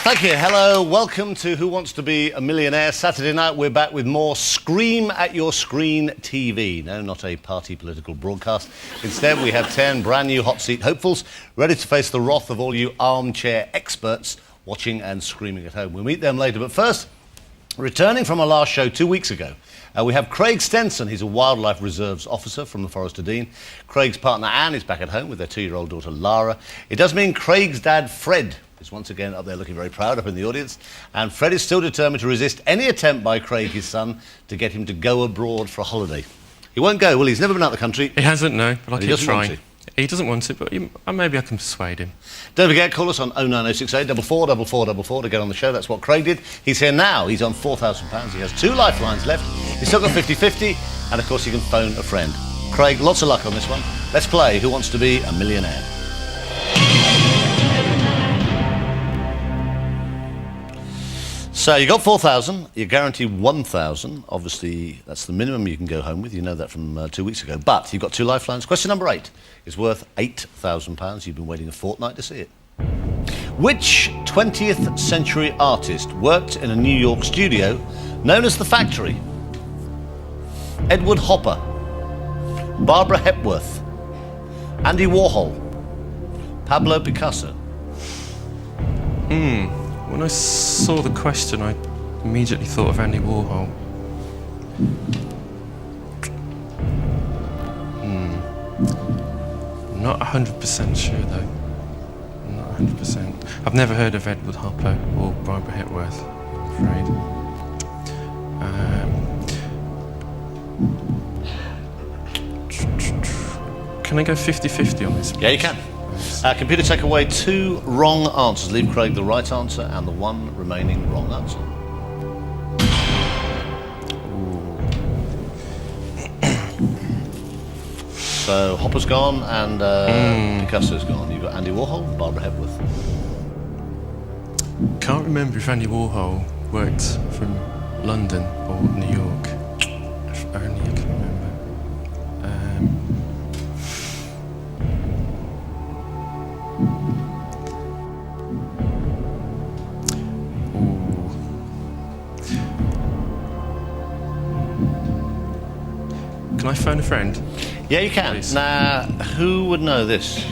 Thank you. Hello, welcome to Who Wants to Be a Millionaire? Saturday night, we're back with more Scream at Your Screen TV. No, not a party political broadcast. Instead, we have 10 brand new hot seat hopefuls ready to face the wrath of all you armchair experts watching and screaming at home. We'll meet them later, but first, returning from our last show 2 weeks ago, we have Craig Stenson. He's a wildlife reserves officer from the Forest of Dean. Craig's partner Anne is back at home with their 2-year-old daughter Lara. It does mean Craig's dad Fred is once again up there looking very proud up in the audience, and Fred is still determined to resist any attempt by Craig, his son, to get him to go abroad for a holiday. He won't go, will he? He's never been out of the country. He hasn't, no, but I keep trying. Want to. He doesn't want to, but maybe I can persuade him. Don't forget, call us on 09068 444444 to get on the show. That's what Craig did. He's here now. He's on £4,000. He has 2 lifelines left. He's still got 50-50, and of course he can phone a friend. Craig, lots of luck on this one. Let's play Who Wants to Be a Millionaire? So you got 4,000, you're guaranteed 1,000. Obviously, that's the minimum you can go home with. You know that from 2 weeks ago. But you've got 2 lifelines. Question number 8 is worth £8,000. You've been waiting a fortnight to see it. Which 20th century artist worked in a New York studio known as The Factory? Edward Hopper, Barbara Hepworth, Andy Warhol, Pablo Picasso. When I saw the question, I immediately thought of Andy Warhol. Not 100% sure, though. Not 100%. I've never heard of Edward Hopper or Barbara Hepworth, I'm afraid. Can I go 50-50 on this? Yeah, you can. Computer, take away 2 wrong answers. Leave Craig the right answer and the 1 remaining wrong answer. So Hopper's gone and Picasso's gone. You've got Andy Warhol and Barbara Hepworth. Can't remember if Andy Warhol worked from London or New York. If only I can remember. Can I phone a friend? Yeah, you can. Please. Now, who would know this?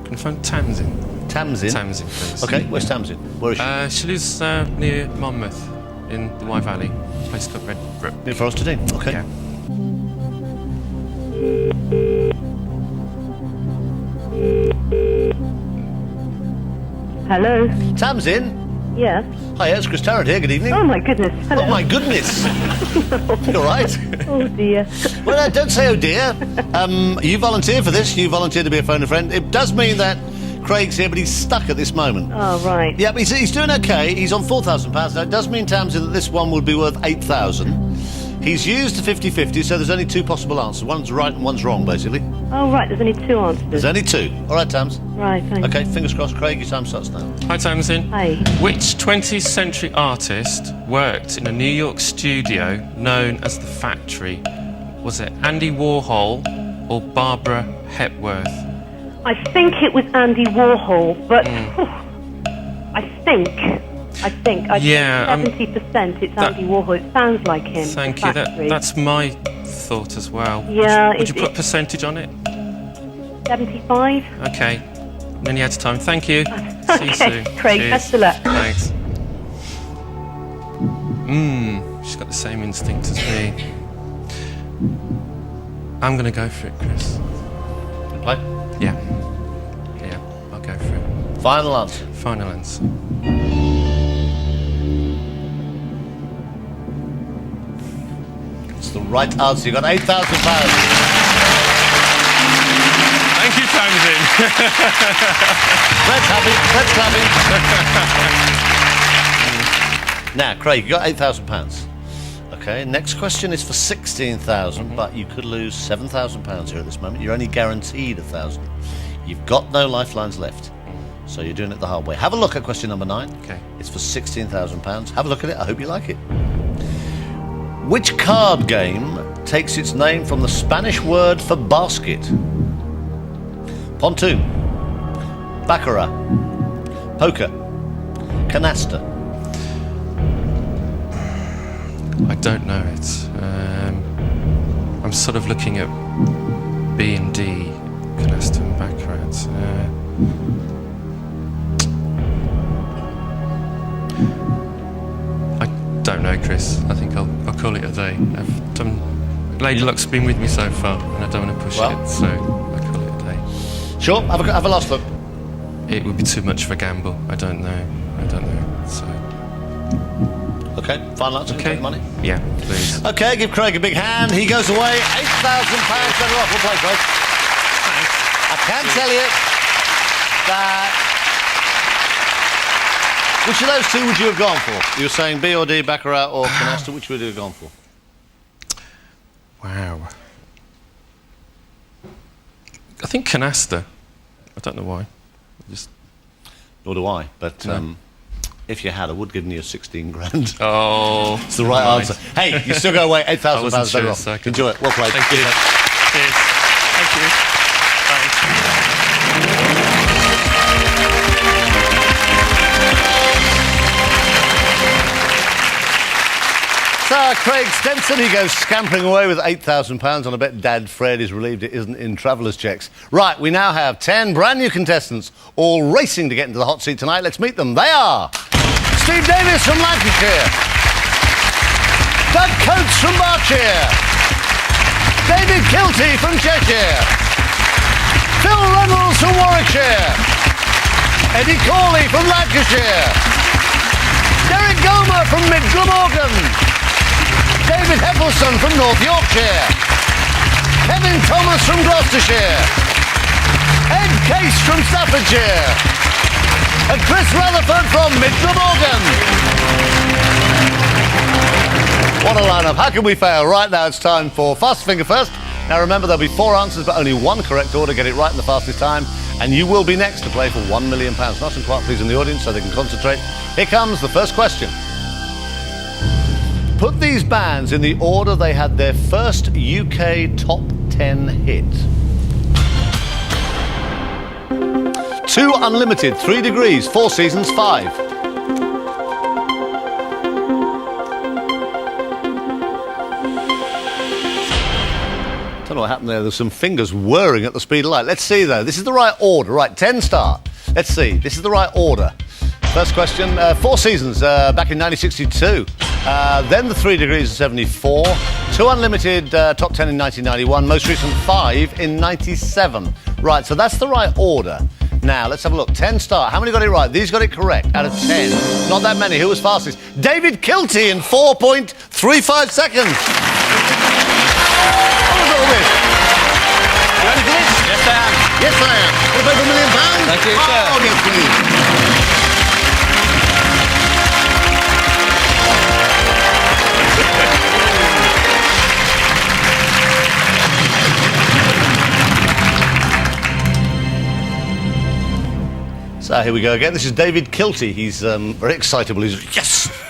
Can I phone Tamsin? Tamsin? Tamsin, please. Okay, where's Tamsin? Where is she? She lives near Monmouth in the Wye Valley. A place called Redbrook. Near Forest of Dean. Okay. Yeah. Hello? Tamsin? Yes. Hi, it's Chris Tarrant here. Good evening. Oh, my goodness. Hello. Oh, my goodness. You all right? Oh, dear. Well, no, don't say oh dear. You volunteered for this. You volunteered to be a phone a friend. It does mean that Craig's here, but he's stuck at this moment. Oh, right. Yeah, but he's doing okay. He's on £4,000. Now, it does mean, Tamsin, that this one would be worth 8,000. He's used a 50-50, so there's only 2 possible answers. One's right and one's wrong, basically. Oh, right, there's only 2 answers. There's only 2. All right, Tams. Right, thanks. Okay, fingers crossed. Craig, your time starts now. Hi, Tamsin. Hi. Which 20th century artist worked in a New York studio known as The Factory? Was it Andy Warhol or Barbara Hepworth? I think it was Andy Warhol, but I think Yeah, 70% it's Andy Warhol. It sounds like him. Thank The you. Factory. That's my thought as well. Yeah, Would you put percentage on it? 75? Okay. Many out of time. Thank you. See you soon. Craig, Cheers. best of luck. Thanks. She's got the same instinct as me. I'm going to go for it, Chris. Play. Yeah. Yeah, I'll go for it. Final answer. Final answer. It's the right answer. You got £8,000. Thank you, Tamsin. Fred's happy. Fred's clapping. Now, Craig, you got £8,000. Okay, next question is for 16,000, but you could lose £7,000 here at this moment. You're only guaranteed 1,000. You've got no lifelines left, so you're doing it the hard way. Have a look at question number 9. Okay. It's for £16,000. Have a look at it. I hope you like it. Which card game takes its name from the Spanish word for basket? Pontoon, baccarat, poker, canasta. I don't know it. I'm sort of looking at B and D, Contestant and baccarat. I don't know, Chris. I think I'll call it a day. Lady Luck's been with me so far, and I don't want to push it, so I'll call it a day. Sure, have a last look. It would be too much of a gamble. I don't know. So. Okay, final answer. Okay. Take money. Yeah, please. Okay, give Craig a big hand. He goes away. £8,000 better off. We'll play, Craig. Thanks. I can tell you that. Which of those two would you have gone for? You were saying B or D, baccarat or canasta. Which would you have gone for? Wow. I think canasta. I don't know why. Nor do I. But if you had, I would give you 16 grand. Oh, it's the right answer. Hey, you still go away. £8,000 better off. So enjoy it. Well played. Thank you. Cheers. Thank you. Thanks. So, Craig Stenson, he goes scampering away with £8,000 on a bet Dad Fred is relieved it isn't in traveller's checks. Right, we now have 10 brand new contestants, all racing to get into the hot seat tonight. Let's meet them. They are Steve Davis from Lancashire, Doug Coates from Berkshire, David Kilty from Cheshire, Phil Reynolds from Warwickshire, Eddie Corley from Lancashire, Derek Gomer from Mid Glamorgan, David Heppleston from North Yorkshire, Kevin Thomas from Gloucestershire, Ed Case from Staffordshire, and Chris Rutherford from Mid Glamorgan. What a lineup. How can we fail? Right now it's time for Fast Finger First. Now remember, there'll be 4 answers but only 1 correct order. Get it right in the fastest time and you will be next to play for £1 million. Nice and quiet please in the audience so they can concentrate. Here comes the first question. Put these bands in the order they had their first UK top 10 hit. 2 Unlimited, 3 Degrees, 4 Seasons, 5. Don't know what happened there. There's some fingers whirring at the speed of light. Let's see though. This is the right order. Right, 10 start. Let's see. This is the right order. First question. 4 Seasons back in 1962. Then the 3 Degrees in 74. 2 Unlimited top 10 in 1991. Most recent 5 in 97. Right, so that's the right order. Now, let's have a look. 10 start. How many got it right? These got it correct out of 10. Not that many. Who was fastest? David Kilty in 4.35 seconds. What was all this? You ready for this? Yes, I am. Yes, I am. What about £1 million? Thank you, sir. Oh, yes, please. So here we go again. This is David Kilty. He's very excitable. He's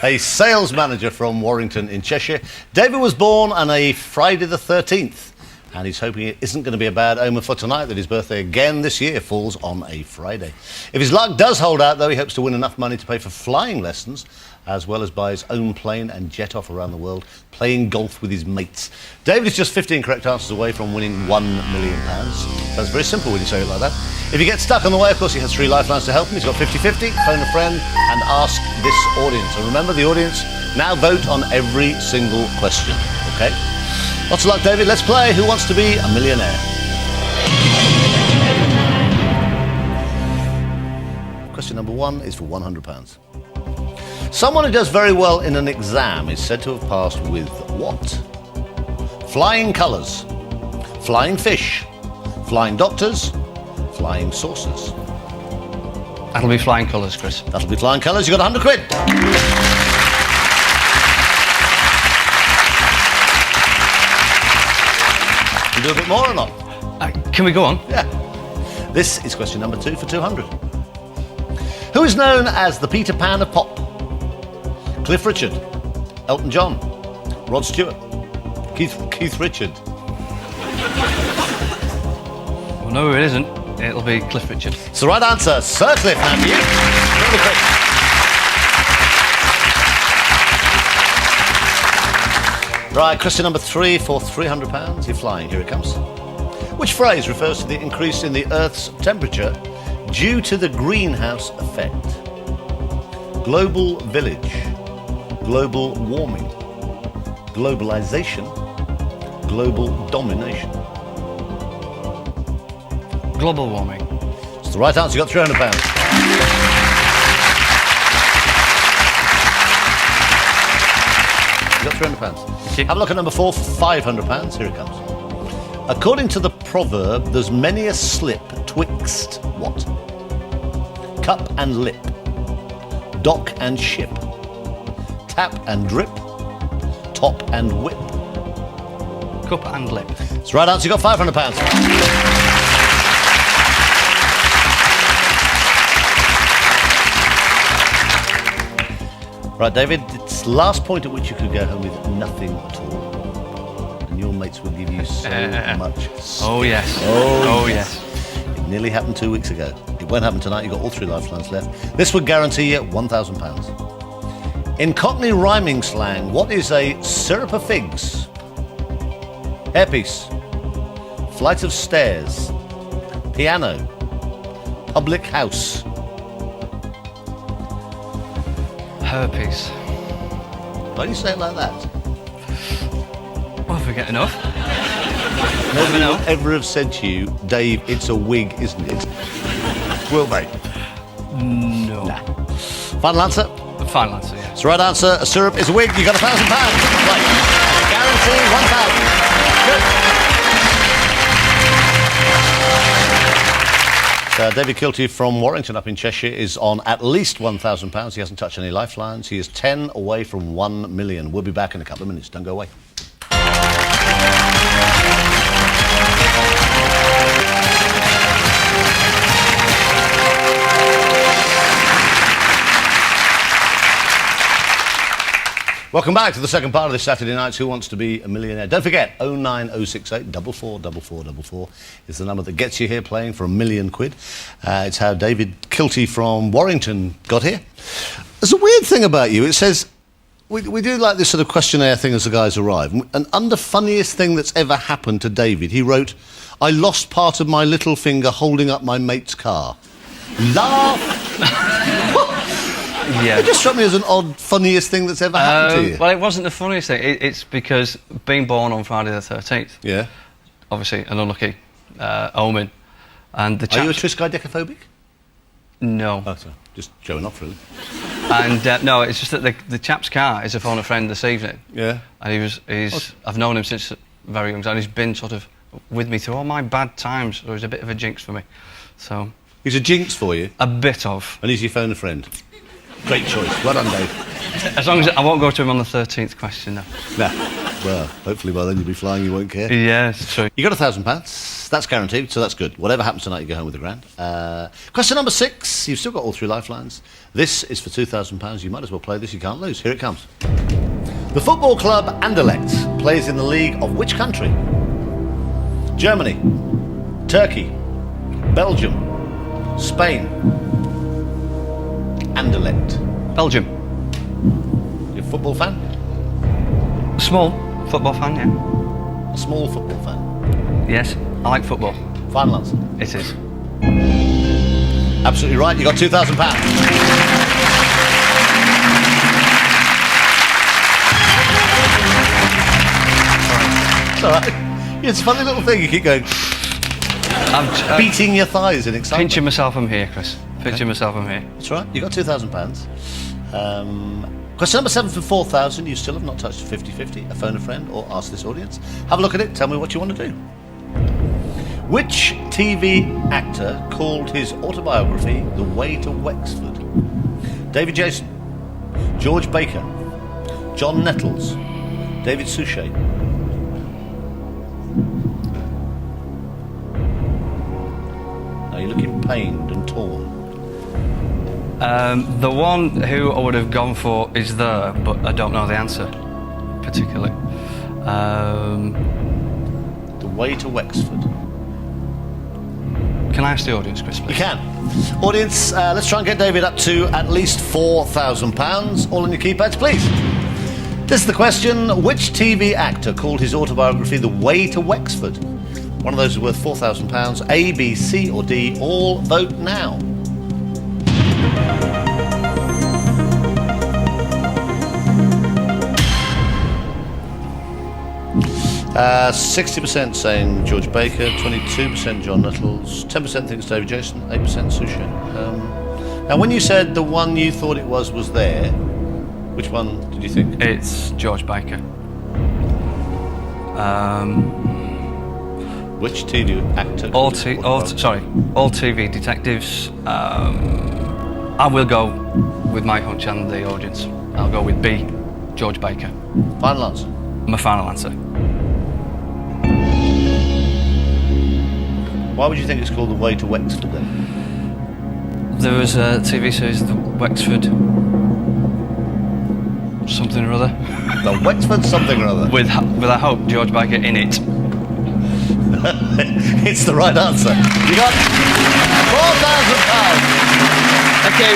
a sales manager from Warrington in Cheshire. David was born on a Friday the 13th, and he's hoping it isn't going to be a bad omen for tonight that his birthday again this year falls on a Friday. If his luck does hold out, though, he hopes to win enough money to pay for flying lessons, as well as buy his own plane and jet off around the world, playing golf with his mates. David is just 15 correct answers away from winning £1 million. That's very simple when you say it like that. If you get stuck on the way, of course, he has 3 lifelines to help him. He's got 50-50, phone a friend, and ask this audience. And remember, the audience now vote on every single question, OK? Lots of luck, David. Let's play Who Wants to Be a Millionaire? Question number 1 is for £100. Someone who does very well in an exam is said to have passed with what? Flying colours, flying fish, flying doctors, flying saucers. That'll be flying colours, Chris. That'll be flying colours. You got £100. You do a bit more or not? Can we go on? Yeah. This is question number 2 for 200. Who is known as the Peter Pan of pop? Cliff Richard, Elton John, Rod Stewart, Keith Richard. Well, no, it isn't. It'll be Cliff Richard. It's the right answer. Sir Cliff, now to you. Really quick. Right, question number 3 for £300. You're flying. Here it comes. Which phrase refers to the increase in the Earth's temperature due to the greenhouse effect? Global village, global warming, globalization, global domination. Global warming. It's the right answer. You got £300. You got £300. Have a look at number 4 for £500. Here it comes. According to the proverb, there's many a slip twixt what? Cup and lip, dock and ship, tap and drip, top and whip. Cup and lip. It's the right answer. You got £500. Right, David, it's the last point at which you could go home with nothing at all. And your mates will give you so much. Oh, yes. Oh, yes. It nearly happened 2 weeks ago. It won't happen tonight. You've got all 3 lifelines left. This would guarantee you £1,000. In Cockney rhyming slang, what is a syrup of figs? Hairpiece, flight of stairs, piano, public house. Herpes. Why do you say it like that? Well, if we get enough. Nobody will ever have said to you, Dave, it's a wig, isn't it? Will they? No. Nah. Final answer? The final answer, yeah. It's the right answer. A syrup is a wig. You got £1,000. Right. Guarantee £1,000. Good. David Kilty from Warrington up in Cheshire is on at least £1,000. He hasn't touched any lifelines. He is 10 away from 1 million. We'll be back in a couple of minutes. Don't go away. Welcome back to the second part of this Saturday night's Who Wants to Be a Millionaire. Don't forget, 09068 444444 is the number that gets you here playing for £1 million. It's how David Kilty from Warrington got here. There's a weird thing about you. It says, we do like this sort of questionnaire thing as the guys arrive. And under funniest thing that's ever happened to David, he wrote, I lost part of my little finger holding up my mate's car. Laugh! Yeah. It just struck me as an odd, funniest thing that's ever happened to you. Well, it wasn't the funniest thing. It's because being born on Friday the 13th, Yeah. obviously an unlucky omen. And the Are you a chaps... triskaidekaphobic? No. Oh, sorry. Just showing off, really. And no, it's just that the chap's car is a phone a friend this evening. Yeah. And I've known him since very young, and he's been sort of with me through all my bad times, so he's a bit of a jinx for me. So... He's a jinx for you? A bit of. And he's your phone a friend? Great choice. Well done, Dave. As long as I won't go to him on the 13th question, though. Nah. Well, hopefully by then you'll be flying, you won't care. Yeah, it's true. You got £1,000. That's guaranteed, so that's good. Whatever happens tonight, you go home with £1,000. Question number 6. You've still got all 3 lifelines. This is for £2,000. You might as well play this. You can't lose. Here it comes. The football club Anderlecht plays in the league of which country? Germany, Turkey, Belgium, Spain. Anderlecht. Belgium. You a football fan? Small football fan, yeah. A small football fan. Yes, I like football. Final answer. It is. Absolutely right. You got £2,000. It's all right. It's a funny little thing. You keep going. I'm Beating your thighs in excitement. pinching myself from here, Chris. Pinching myself from here. That's right. You got £2,000. Question number 7 for 4,000. You still have not touched 50-50. A phone a friend or ask this audience. Have a look at it. Tell me what you want to do. Which TV actor called his autobiography The Way to Wexford? David Jason, George Baker, John Nettles, David Suchet. Now you're looking pained and torn. The one who I would have gone for is there, but I don't know the answer particularly. The Way to Wexford. Can I ask the audience, Chris, please? You can. Audience, let's try and get David up to at least £4,000. All on your keypads, please. This is the question. Which TV actor called his autobiography The Way to Wexford? One of those is worth £4,000. A, B, C or D. All vote now. 60% saying George Baker, 22% John Nettles, 10% thinks David Jason, 8% Sushi. Now, when you said the one you thought it was there, which one did you think? It's George Baker. Which TV actor? All TV detectives. I will go with my hunch and the audience. I'll go with B, George Baker. Final answer? My final answer. Why would you think it's called The Way to Wexford then? There was a TV series, The Wexford something or other. The Wexford something or other? With I hope George Baker in it. It's the right answer. You got £4,000. Thank you.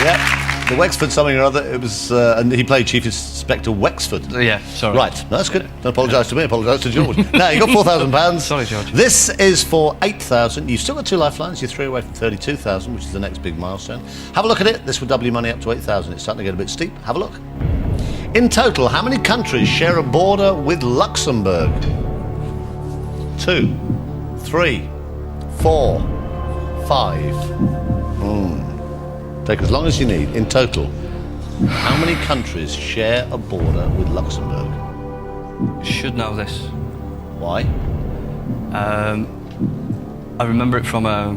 Yeah, the Wexford something or other. It was, and he played Chief Inspector Wexford. Yeah, sorry. Right, no, that's good. Don't apologise to me, apologise to George. Now, you got £4,000. Sorry, George. This is for 8,000. You've still got 2 lifelines. You're 3 away from 32,000, which is the next big milestone. Have a look at it. This would double your money up to 8,000. It's starting to get a bit steep. Have a look. In total, how many countries share a border with Luxembourg? 2, 3, 4, 5. Take as long as you need. In total, how many countries share a border with Luxembourg? Should know this. Why? I remember it from a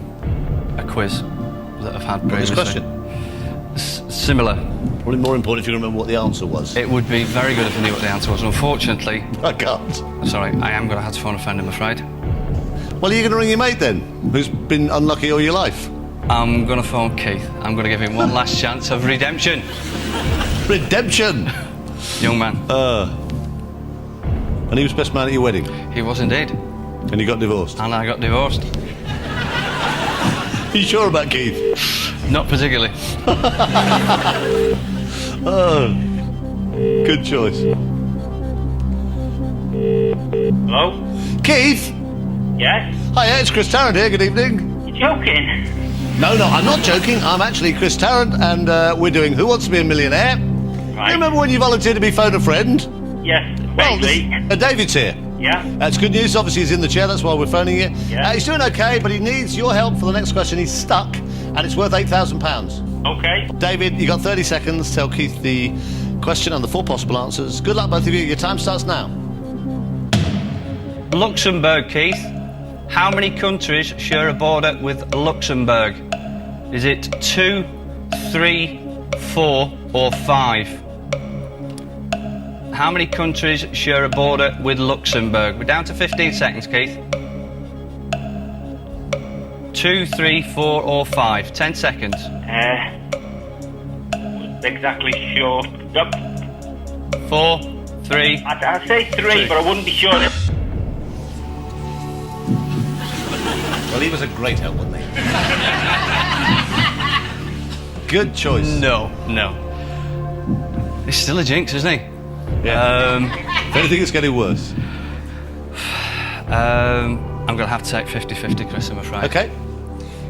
quiz that I've had previously. This question? Similar. Probably more important if you remember what the answer was. It would be very good if I knew what the answer was. Unfortunately, I can't. sorry, I am going to have to phone a friend, I'm afraid. Well, are you going to ring your mate then, who's been unlucky all your life? I'm going to phone Keith. I'm going to give him one last chance of redemption. Redemption! Young man. And he was best man at your wedding? He was indeed. And you got divorced? And I got divorced. Are you sure about Keith? Not particularly. Oh, good choice. Hello? Keith? Yes? Hiya, it's Chris Tarrant here, good evening. You're joking? No, I'm not joking. I'm actually Chris Tarrant, and we're doing Who Wants to Be a Millionaire? Right. You remember when you volunteered to be phone a friend? Yes, Well, vaguely. David's here. Yeah? That's good news. Obviously, he's in the chair. That's why we're phoning you. Yeah. He's doing okay, but he needs your help for the next question. He's stuck, and it's worth £8,000. Okay. David, you got 30 seconds. Tell Keith the question and the 4 possible answers. Good luck, both of you. Your time starts now. Luxembourg, Keith. How many countries share a border with Luxembourg? Is it 2, 3, 4 or 5? How many countries share a border with Luxembourg? We're down to 15 seconds, Keith. 2, 3, 4 or 5. 10 seconds. Exactly sure. Yep. 4, 3. I'd say 3, but I wouldn't be sure. Well, he was a great help, wasn't he? Good choice. No. He's still a jinx, isn't he? Yeah. If anything, it's getting worse. I'm going to have to take 50-50, Chris, I'm afraid. Okay.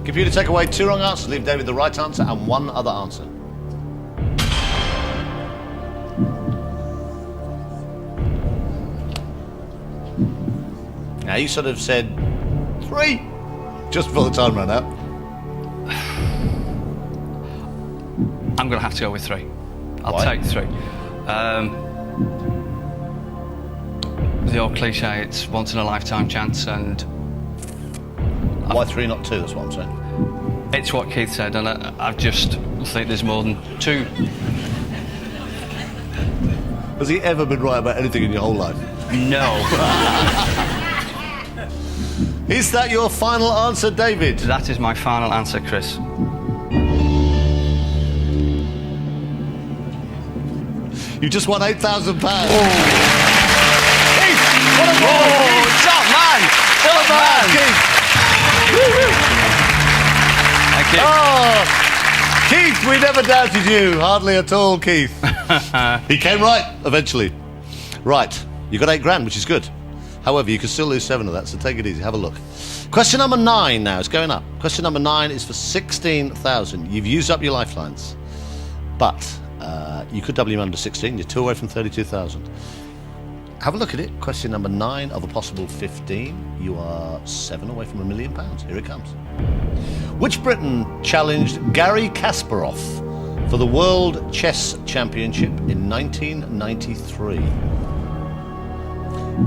Computer, take away 2 wrong answers. Leave David the right answer and 1 other answer. Now, you sort of said 3 just before the time ran out. I'm going to have to go with 3. I'll Why? take 3. The old cliche, it's once in a lifetime chance, and Why 3, not 2? That's what I'm saying. it's what Keith said, and I just think there's more than 2. Has he ever been right about anything in your whole life? No. Is that your final answer, David? That is my final answer, Chris. You just won £8,000. Keith! What a boy! Top man! Top man! Keith. Thank you. Oh, Keith, we never doubted you. Hardly at all, Keith. He came right, eventually. Right, you got £8 which is good. However, you can still lose 7 of that, so take it easy. Have a look. Question number 9 now. It's going up. Question number 9 is for 16,000. You've used up your lifelines. But you could double your money to 16. You're 2 away from 32,000. Have a look at it. Question number 9 of a possible 15. You are 7 away from £1 million. Here it comes. Which Briton challenged Garry Kasparov for the World Chess Championship in 1993?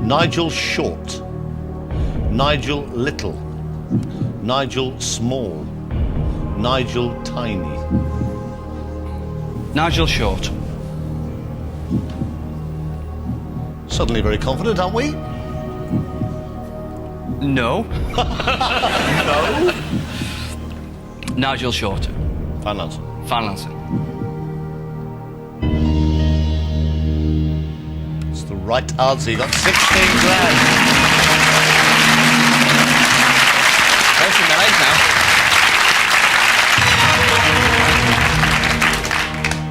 Nigel Short, Nigel Little, Nigel Small, Nigel Tiny. Nigel Short. Suddenly very confident, aren't we? No. No. Nigel Short. Final answer. Final answer. It's the right answer. You got 16 grand. There's in the legs now.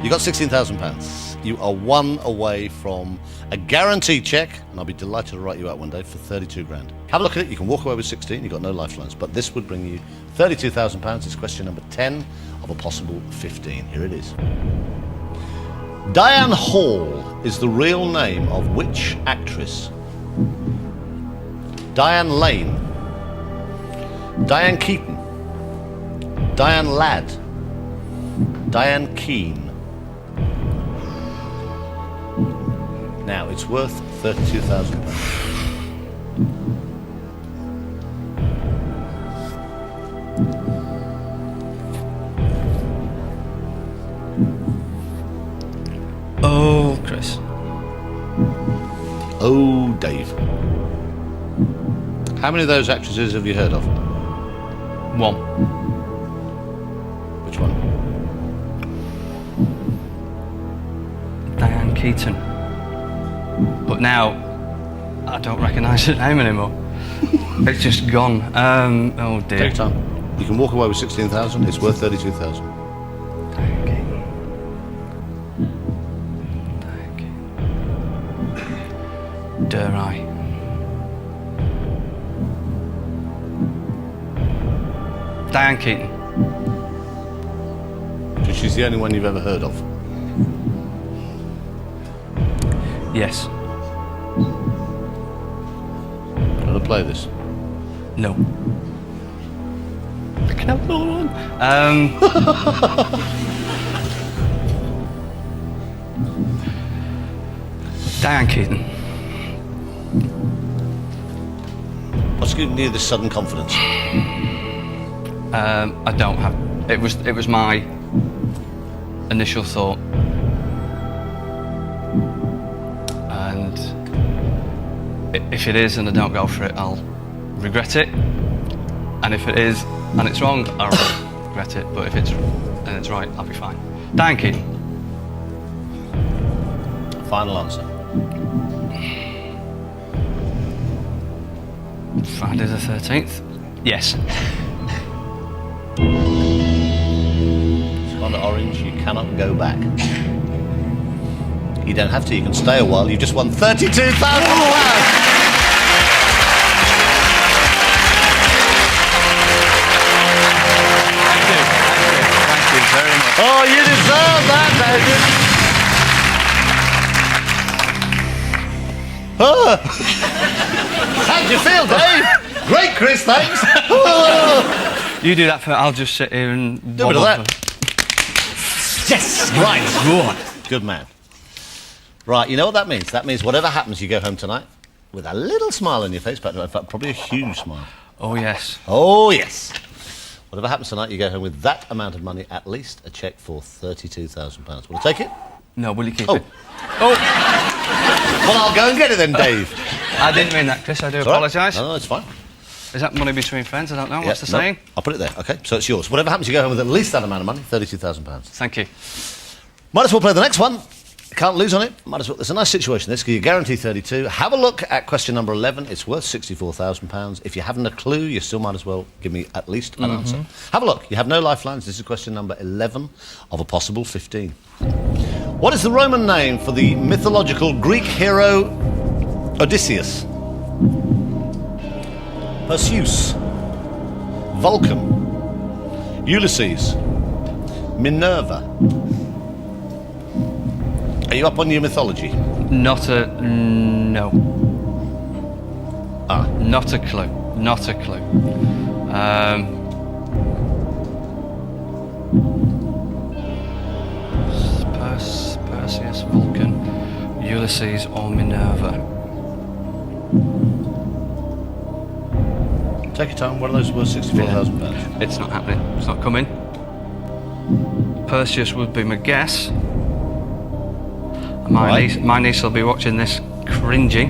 You got £16,000. You are 1 away from a guaranteed cheque, and I'll be delighted to write you out one day for 32 grand. Have a look at it. You can walk away with 16. You've got no lifelines, but this would bring you £32,000. It's question number 10 of a possible 15. Here it is. Diane Hall is the real name of which actress? Diane Lane, Diane Keaton, Diane Ladd, Diane Keane. Now, it's worth £32,000. Oh, Chris. Oh, Dave. How many of those actresses have you heard of? 1. Which one? Diane Keaton. But now, I don't recognise her name anymore. It's just gone. Oh dear. Take your time. You can walk away with 16,000. It's worth 32,000. Diane Keaton. Diane Keaton. Dare I? Diane Keaton. So she's the only one you've ever heard of. Yes. Can I play this? No. Can I have another one? Diane Keaton. What's giving you this sudden confidence? I don't have. It was my initial thought, and if it is and I don't go for it, I'll regret it. And if it is and it's wrong, I'll regret it. But if it's right, I'll be fine. Diane Keaton. Final answer. Friday the 13th. Yes. It's gone to orange. You cannot go back. You don't have to. You can stay a while. You've just won £32,000. Thank you very much. Oh, you deserve that, David. Oh. How do you feel, Dave? Great, Chris, thanks. Oh. You do that for. I'll just sit here and Do a bit of wobble. that. Yes, right. Good man. Right, you know what that means? That means whatever happens, you go home tonight with a little smile on your face, but in fact, probably a huge smile. Oh yes. Oh, yes. Whatever happens tonight, you go home with that amount of money, at least a cheque for £32,000. Want to take it? No, will you keep Oh. it? Oh, Well, I'll go and get it then, Dave. I didn't mean that, Chris. I do It's all right. apologise. No, it's fine. Is that money between friends? I don't know. Yeah, What's the no, saying? I'll put it there. Okay, so it's yours. Whatever happens, you go home with at least that amount of money, £32,000. Thank you. Might as well play the next one. Can't lose on it. Might as well. It's a nice situation, this, because you guarantee 32. Have a look at question number 11. It's worth £64,000. If you haven't a clue, you still might as well give me at least an answer. Have a look. You have no lifelines. This is question number 11 of a possible 15. What is the Roman name for the mythological Greek hero Odysseus? Perseus, Vulcan, Ulysses, Minerva. Are you up on your mythology? No. Ah. Not a clue. Not a clue. Perseus, Vulcan, Ulysses, or Minerva. Take your time. One of those worth £64,000. It's not happening. It's not coming. Perseus would be my guess. My niece will be watching this, cringing,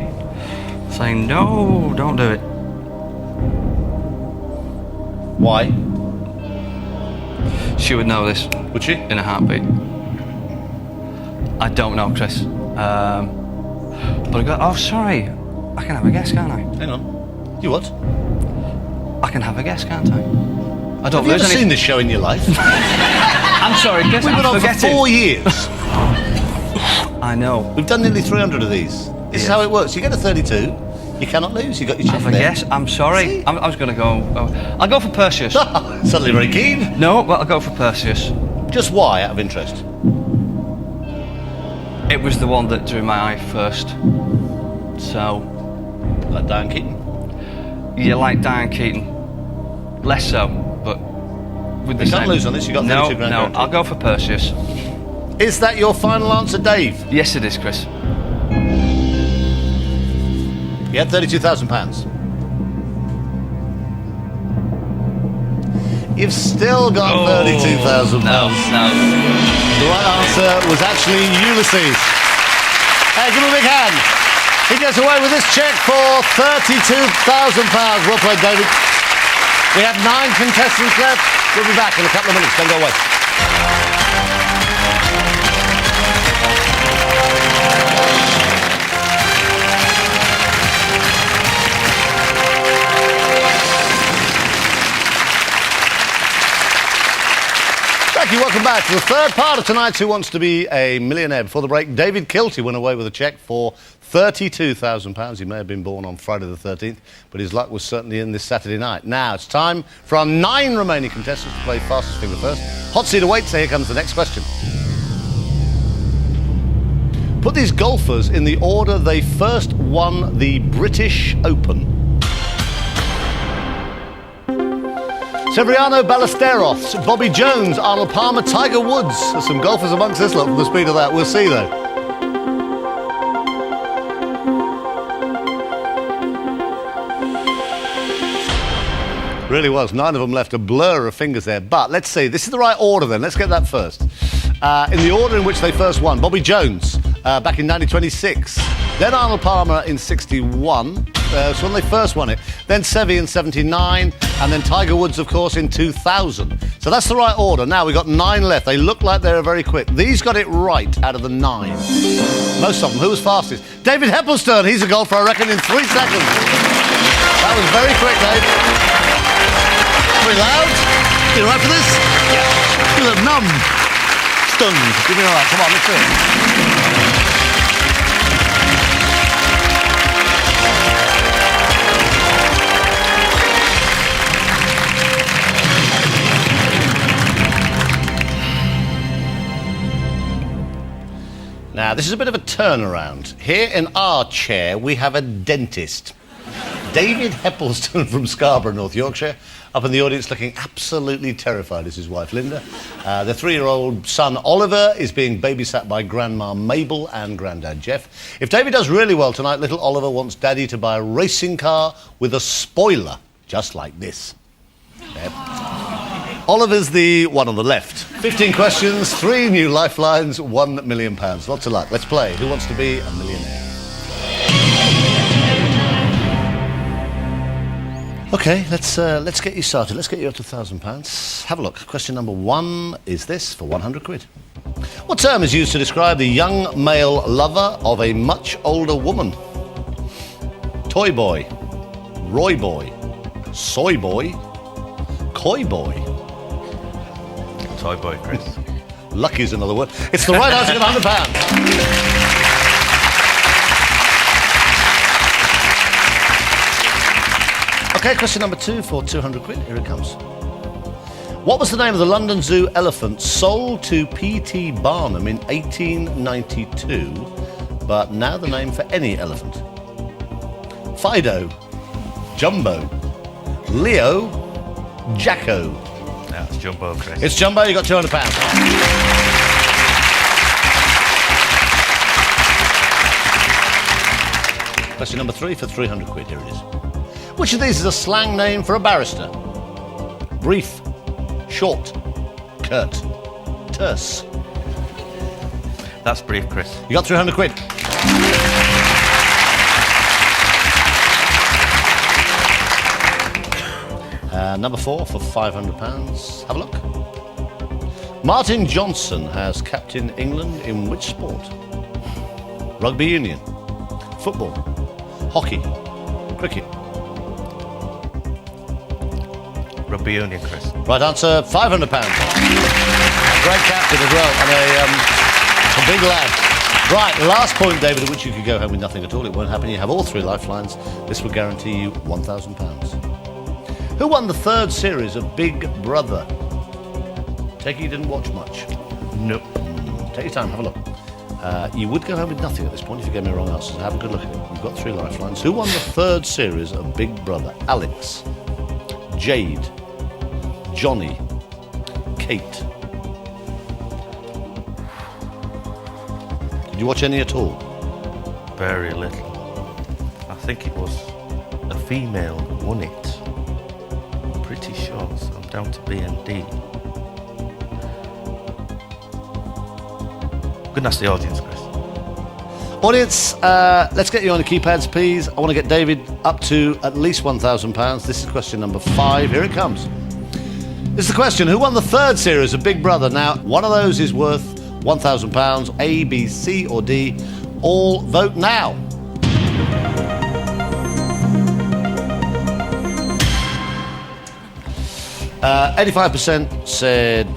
saying, "No, don't do it." Why? She would know this Would she? in a heartbeat. I don't know, Chris. But I go, oh, sorry. I can have a guess, can't I? Hang on. You what? I can have a guess, can't I? I don't Have you ever lose seen this show in your life? I'm sorry, Chris. We've been I'm on for forgetting. 4 years. I know. We've done nearly 300 of these. This is how it works. You get a 32, you cannot lose. You got your check Have a there. guess. I'm sorry. See? I was going to go. I'll go for Perseus. Suddenly very keen. No, well, I'll go for Perseus. Just why, out of interest? It was the one that drew my eye first. So, Like Diane Keaton. you like Diane Keaton. Less so, but with the You same. can't lose on this. You got 32 No, grand. no. guaranteed. I'll go for Perseus. Is that your final answer, Dave? Yes, it is, Chris. You had £32,000. You've still got £32,000. No. The right answer was actually Ulysses. Hey, give him a big hand. He goes away with this cheque for £32,000. Well played, David. We have 9 contestants left. We'll be back in a couple of minutes. Don't go away. Thank you. Welcome back to the third part of tonight's Who Wants to Be a Millionaire. Before the break, David Kilty went away with a cheque for £32,000. He may have been born on Friday the 13th, but his luck was certainly in this Saturday night. Now, it's time for our 9 remaining contestants to play fastest finger first. Hot seat awaits, so here comes the next question. Put these golfers in the order they first won the British Open. Severiano Ballesteros, Bobby Jones, Arnold Palmer, Tiger Woods. There's some golfers amongst this lot from the speed of that. We'll see, though. Really was. 9 of them left, a blur of fingers there. But let's see. This is the right order, then. Let's get that first. In the order in which they first won. Bobby Jones, back in 1926. Then Arnold Palmer in 61. So when they first won it. Then Seve in 79. And then Tiger Woods, of course, in 2000. So that's the right order. Now, we've got 9 left. They look like they're very quick. These got it right out of the 9. Most of them. Who was fastest? David Heppleston. He's a golfer, I reckon, in 3 seconds. That was very quick, Dave. Very loud. You all right for this? Yeah. You look numb. Stunned. Give me all right. Come on, let's do it. Now, this is a bit of a turnaround. Here in our chair, we have a dentist. David Heppleston from Scarborough, North Yorkshire, up in the audience looking absolutely terrified is his wife, Linda. Their 3-year-old son, Oliver, is being babysat by Grandma Mabel and Grandad Jeff. If David does really well tonight, little Oliver wants Daddy to buy a racing car with a spoiler, just like this. There. Oliver's the one on the left. 15 questions, 3 new lifelines, £1 million. Lots of luck. Let's play. Who Wants to Be a Millionaire? OK, let's get you started. Let's get you up to £1,000. Have a look. Question number 1 is this for 100 quid. What term is used to describe the young male lover of a much older woman? Toy boy, Roy boy, soy boy, coy boy. Toy boy, Chris. Lucky's another word. It's the right answer to £100. Okay, question number 2 for 200 quid. Here it comes. What was the name of the London Zoo elephant sold to P.T. Barnum in 1892, but now the name for any elephant? Fido, Jumbo, Leo, Jacko. That's Jumbo, Chris. It's Jumbo, you got £200. Question number 3 for 300 quid, here it is. Which of these is a slang name for a barrister? Brief, short, curt, terse. That's brief, Chris. You got 300 quid. Number 4 for £500. Have a look. Martin Johnson has captained England in which sport? Rugby union, football, hockey, cricket. Rugby union, Chris. Right answer, £500. Great captain as well, and a big lad. Right, last point, David, at which you could go home with nothing at all. It won't happen. You have all 3 lifelines. This will guarantee you £1,000. Who won the 3rd series of Big Brother? Take it you didn't watch much. Nope. Take your time, have a look. You would go home with nothing at this point if you gave me wrong answers. Have a good look at it. You've got 3 lifelines. Who won the 3rd series of Big Brother? Alex, Jade, Johnny, Kate. Did you watch any at all? Very little. I think it was a female who won it. I'm pretty sure, so I'm down to B and D. Good ask the audience, Chris. Audience, let's get you on the keypads, please. I want to get David up to at least £1,000. This is question number 5. Here it comes. This is the question. Who won the 3rd series of Big Brother? Now, one of those is worth £1,000. A, B, C or D. All vote now. Uh, 85% said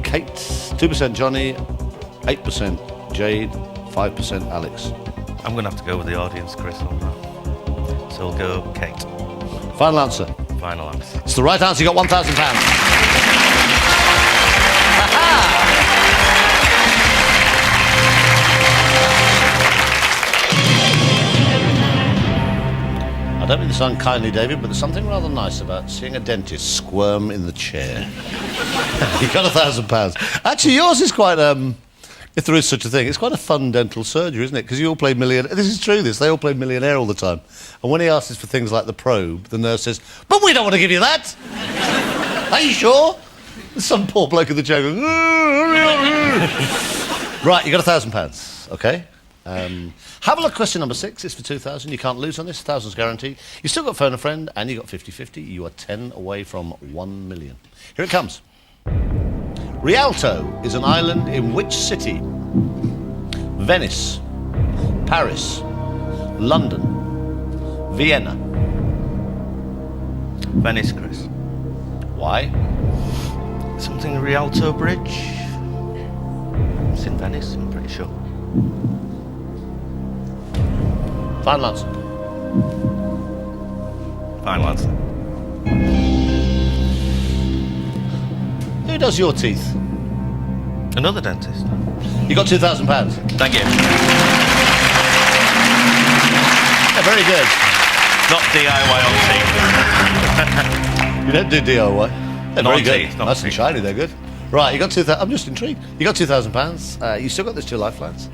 Kate, 2% Johnny, 8% Jade, 5% Alex. I'm going to have to go with the audience, Chris, on that. So we'll go Kate. Final answer. Final answer. It's the right answer. You got £1,000. I don't mean this unkindly, David, but there's something rather nice about seeing a dentist squirm in the chair. You got £1,000. Actually, yours is quite, if there is such a thing, it's quite a fun dental surgery, isn't it? Because you all play Millionaire. This is true, they all play Millionaire all the time. And when he asks for things like the probe, the nurse says, "But we don't want to give you that." Are you sure? There's some poor bloke in the chair going, Right, you got £1,000, okay? Have a look at question number 6. It's for 2,000. You can't lose on this. 1,000's guaranteed. You still got phone a friend, and you got 50-50. You are 10 away from 1 million. Here it comes. Rialto is an island in which city? Venice, Paris, London, Vienna. Venice, Chris. Why? Something Rialto Bridge. It's in Venice, I'm pretty sure. Final answer. Final answer. Who does your teeth? Another dentist. You got £2,000. Thank you. Yeah, very good. Not DIY on teeth. You don't do DIY. They're Not very good. teeth, not Nice and teeth. shiny, they're good. Right, you got 2,000. I'm just intrigued. You got £2,000. You still got those 2 lifelines.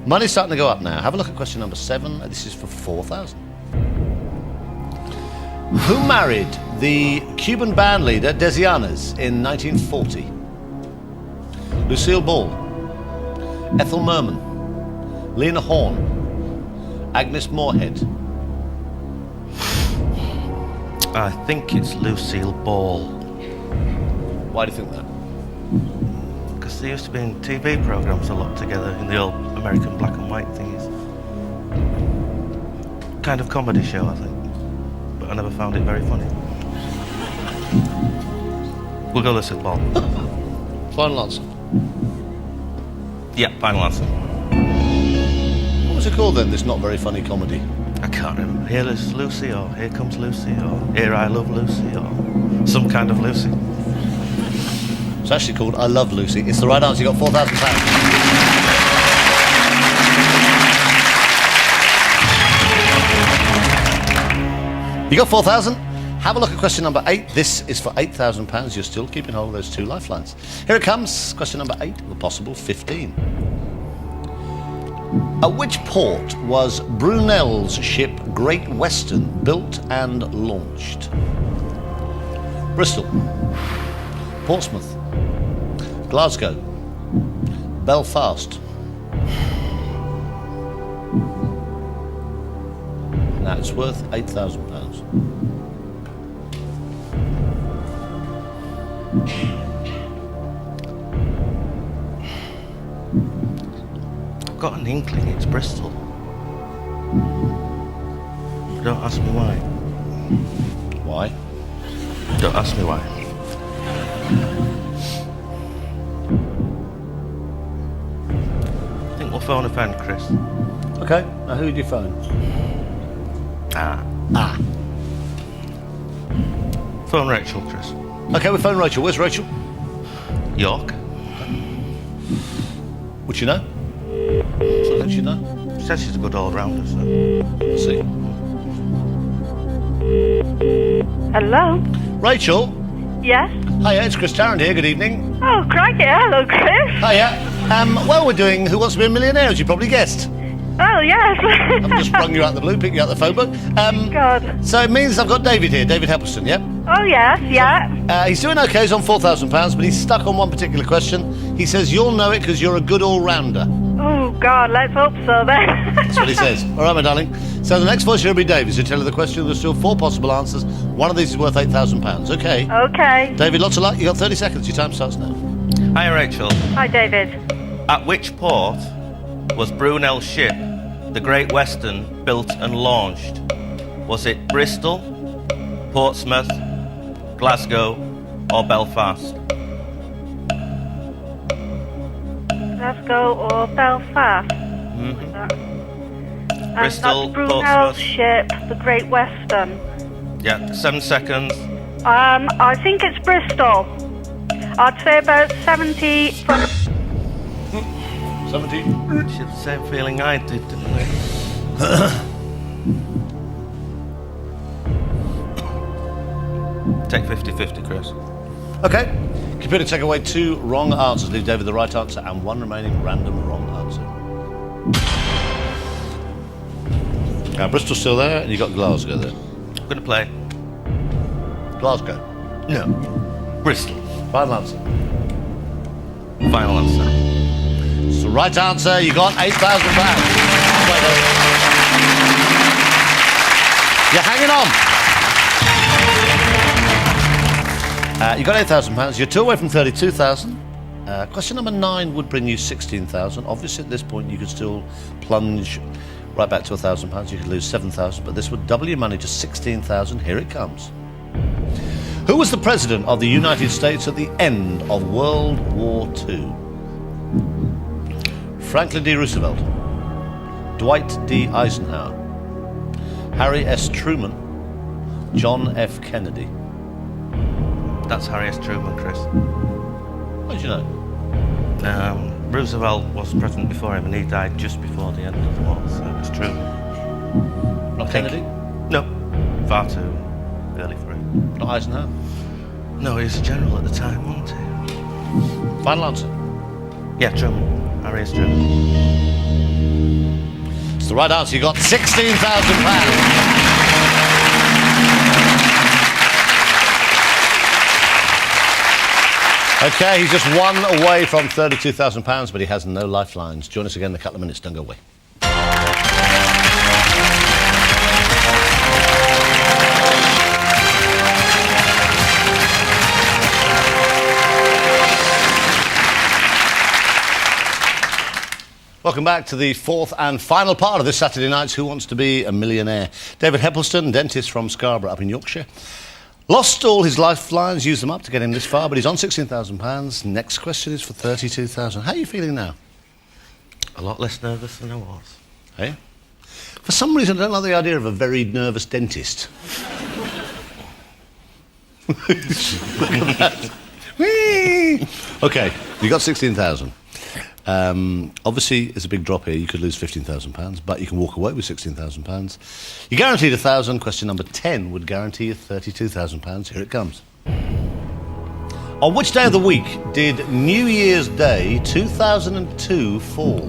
Money's starting to go up now. Have a look at question number 7. This is for 4,000. Who married the Cuban band leader Desianas in 1940? Lucille Ball, Ethel Merman, Lena Horne, Agnes Moorehead. I think it's Lucille Ball. Why do you think that? Because They used to be in TV programmes a lot together in the old American black and white thingies. Kind of comedy show, I think. But I never found it very funny. We'll go this ball. Final answer. Yeah, final answer. What was it called then, this not very funny comedy? I can't remember. Here is Lucy, or Here Comes Lucy, or Here I Love Lucy, or some kind of Lucy. It's actually called I Love Lucy. It's the right answer. You got £4,000. You got 4,000. Have a look at question number 8. This is for £8,000. You're still keeping hold of those 2 lifelines. Here it comes. Question number 8, the possible 15. At which port was Brunel's ship Great Western built and launched? Bristol, Portsmouth, Glasgow, Belfast. Now it's worth £8,000. I've got an inkling it's Bristol. Don't ask me why. Why? Don't ask me why. I think we'll phone a friend, Chris. Okay, now who would you phone? Ah. Phone Rachel, Chris. Okay, we'll phone Rachel. Where's Rachel? York. Would you know? So does she know? She says she's a good all-rounder, so... Let's see. Hello? Rachel? Yes? Hiya, it's Chris Tarrant here. Good evening. Oh, crikey. Hello, Chris. Hiya. Well, we're doing Who Wants to Be a Millionaire, as you probably guessed. Oh, yes. I've just sprung you out the blue, picked you out the phone book. God. So it means I've got David here, David Heppleston, yeah? Oh, yes, yeah. He's doing okay, he's on £4,000, but he's stuck on one particular question. He says, you'll know it because you're a good all-rounder. Oh, God, let's hope so then. That's what he says. All right, my darling. So the next voice here will be David. So tell you the question. There's still 4 possible answers. One of these is worth £8,000, okay? Okay. David, lots of luck. You got 30 seconds. Your time starts now. Hi, Rachel. Hi, David. At which port was Brunel's ship, the Great Western, built and launched? Was it Bristol, Portsmouth, Glasgow, or Belfast? Glasgow or Belfast? Mm-hmm. And Bristol, that's Brunel's Portsmouth. ship, the Great Western. Yeah, 7 seconds. I think it's Bristol. I'd say about 70... 70. She had the same feeling I did, didn't I? Take 50-50, Chris. Okay. Computer, take away 2 wrong answers. Leave David the right answer and 1 remaining random wrong answer. Now, Bristol's still there, and you've got Glasgow there. I'm going to play. Glasgow. No. Bristol. Final answer. Final answer. It's the right answer. You got £8,000. You're hanging on. You got £8,000. You're 2 away from 32,000. Question number 9 would bring you 16,000. Obviously, at this point, you could still plunge right back to £1,000. You could lose 7,000, but this would double your money to 16,000. Here it comes. Who was the president of the United States at the end of World War II? Franklin D. Roosevelt, Dwight D. Eisenhower, Harry S. Truman, John F. Kennedy. That's Harry S. Truman, Chris. How did you know? Roosevelt was president before him and he died just before the end of the war, so it's true. Not Kennedy? No, far too early for him. Not Eisenhower? No, he was a general at the time, wasn't he? Final answer. Yeah, Truman. Harry S. Truman. It's the right answer. You got £16,000. Okay, he's just 1 away from £32,000, but he has no lifelines. Join us again in a couple of minutes. Don't go away. welcome back to the fourth and final part of this Saturday night's Who Wants to Be a Millionaire. David Heppleston, dentist from Scarborough up in Yorkshire. Lost all his lifelines, used them up to get him this far, but he's on £16,000. Next question is for £32,000. How are you feeling now? A lot less nervous than I was. Hey? For some reason, I don't like the idea of a very nervous dentist. Look at that. Whee! OK, you got 16,000. Obviously, it's a big drop here. You could lose £15,000, but you can walk away with £16,000. You're guaranteed 1,000. Question number 10 would guarantee you £32,000. Here it comes. On which day of the week did New Year's Day 2002 fall?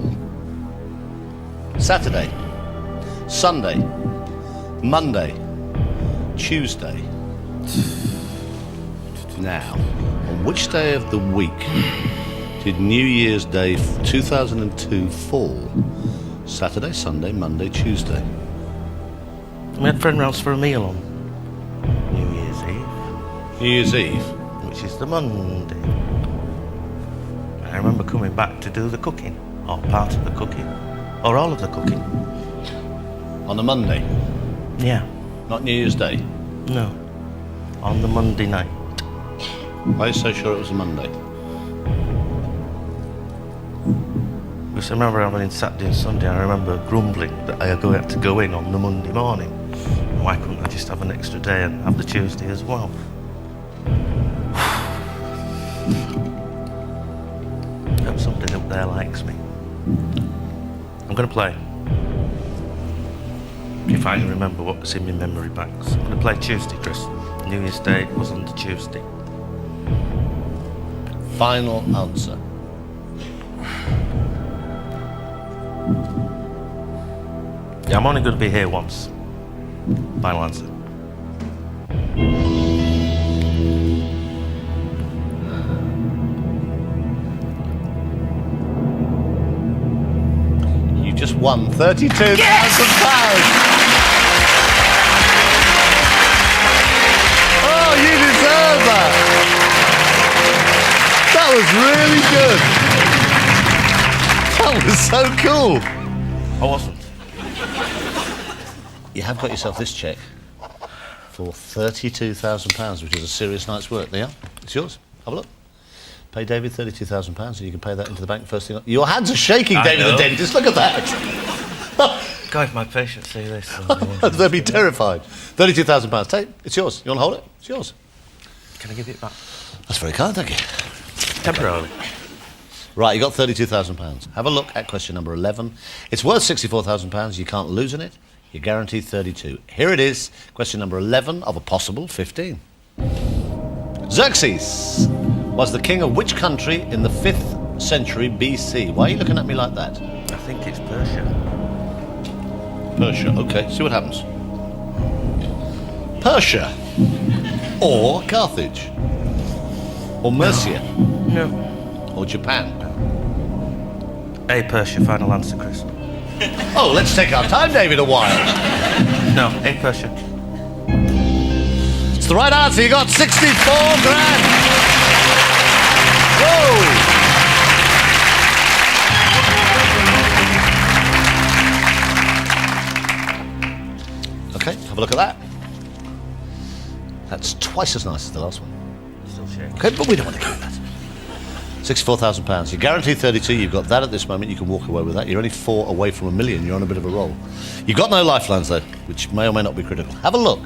Saturday, Sunday, Monday, Tuesday. Now, on which day of the week did New Year's Day 2002 fall? Saturday, Sunday, Monday, Tuesday. We had friend rounds for a meal on New Year's Eve, New Year's Eve? which is the Monday. I remember coming back to do the cooking, or part of the cooking, or all of the cooking. On a Monday, Yeah, not New Year's Day. no, on the Monday night. Why are you so sure it was a Monday? Because I remember having Saturday and Sunday, I remember grumbling that I had to go in on the Monday morning. Why couldn't I just have an extra day and have the Tuesday as well? I hope somebody up there likes me. I'm going to play. If I can remember what's in my memory banks. I'm going to play Tuesday, Chris. New Year's Day was on the Tuesday. Final answer. Yeah, I'm only going to be here once. Final answer. You just won £32,000. Oh, you deserve that. That was really good. That was so cool. I wasn't. You have got yourself this cheque for £32,000, which is a serious night's work. There you are. It's yours. Have a look. Pay David £32,000 and you can pay that into the bank first thing. Your hands are shaking, David the dentist. Look at that. God, if my patients see this. They'll be terrified. £32,000. Take. It's yours. You want to hold it? It's yours. Can I give it back? That's very kind, thank you. Temporarily. Right, you got £32,000. Have a look at question number 11. It's worth £64,000. You can't lose in it. You're guaranteed 32. Here it is, question number 11 of a possible 15. Xerxes was the king of which country in the 5th century BC? Why are you looking at me like that? I think it's Persia. Persia, okay, see what happens. Persia, or Carthage, or Mercia, No. or Japan. A, Persia, final answer, Chris. Oh, let's take our time, David, a while. No, A, Persia. It's the right answer. You got 64 grand. Whoa! Okay, have a look at that. That's twice as nice as the last one. Still shaking. Okay, but we don't want to count that. £64,000. You're guaranteed 32. You've got that at this moment. You can walk away with that. You're only 4 away from $1 million. You're on a bit of a roll. You've got no lifelines, though, which may or may not be critical. Have a look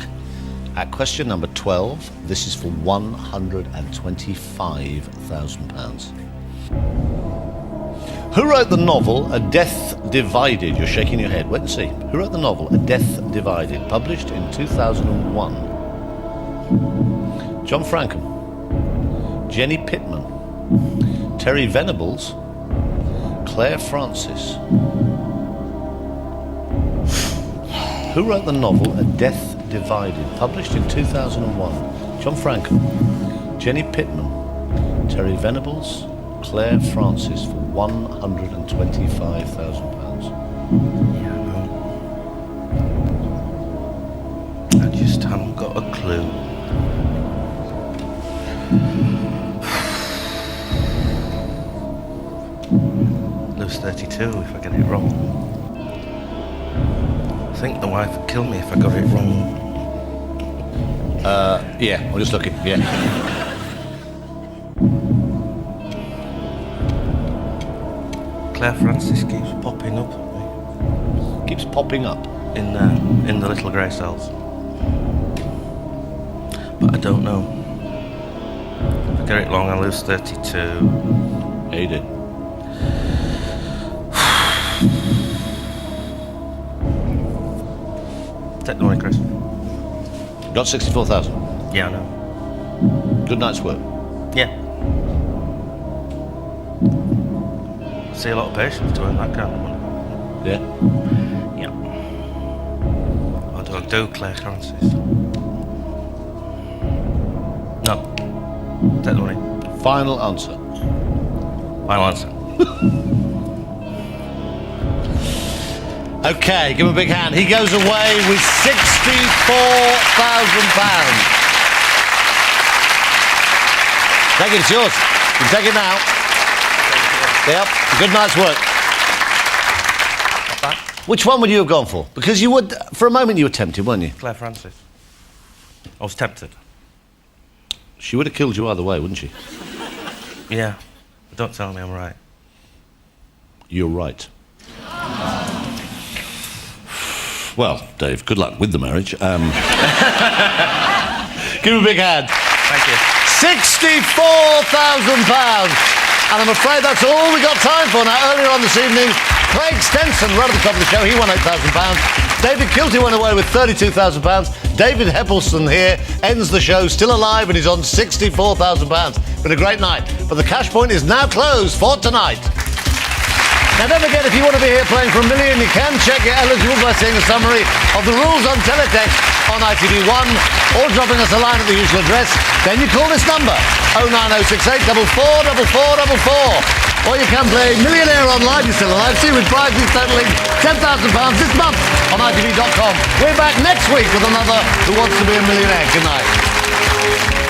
at question number 12. This is for £125,000. Who wrote the novel A Death Divided? You're shaking your head. Wait and see. Who wrote the novel A Death Divided, published in 2001? John Frankham, Jenny Pittman, Terry Venables, Claire Francis. Who wrote the novel A Death Divided, published in 2001? John Frankham, Jenny Pittman, Terry Venables, Claire Francis, for £125,000. Yeah, no. I just haven't got a clue. 32 if I get it wrong. I think the wife would kill me if I got it wrong. Yeah, I'm just looking. Yeah. Claire Francis keeps popping up at me Keeps popping up. in the little grey cells. But I don't know. If I get it wrong, I lose 32. Yeah, you did. Take the money, Chris. Got 64,000. Yeah, I know. Good night's work. Yeah. See a lot of patience to earn that kind of money. Yeah. Yeah. What do I do, Claire Francis? No. Take the money. Final answer. Final answer. Okay, give him a big hand. He goes away with £64,000. Take it, it's yours. You can take it now. Yep, good night's work. Not bad. Which one would you have gone for? Because you would, for a moment you were tempted, weren't you? Claire Francis. I was tempted. She would have killed you either way, wouldn't she? Yeah. But don't tell me I'm right. You're right. Well, Dave, good luck with the marriage. Give him a big hand. Thank you. £64,000. And I'm afraid that's all we got time for. Now, earlier on this evening, Craig Stenson, right at the top of the show, he won £8,000. David Kilty went away with £32,000. David Heppleston here ends the show, still alive, and he's on £64,000. Been a great night. But the cash point is now closed for tonight. Now, don't forget, if you want to be here playing for $1 million, you can check you're eligible by seeing a summary of the rules on teletext on ITV1 or dropping us a line at the usual address. Then you call this number, 09068 444444. Or you can play Millionaire online, you're still alive, see, with prizes totaling £10,000 this month on ITV.com. We're back next week with another Who Wants to Be a Millionaire. Good night.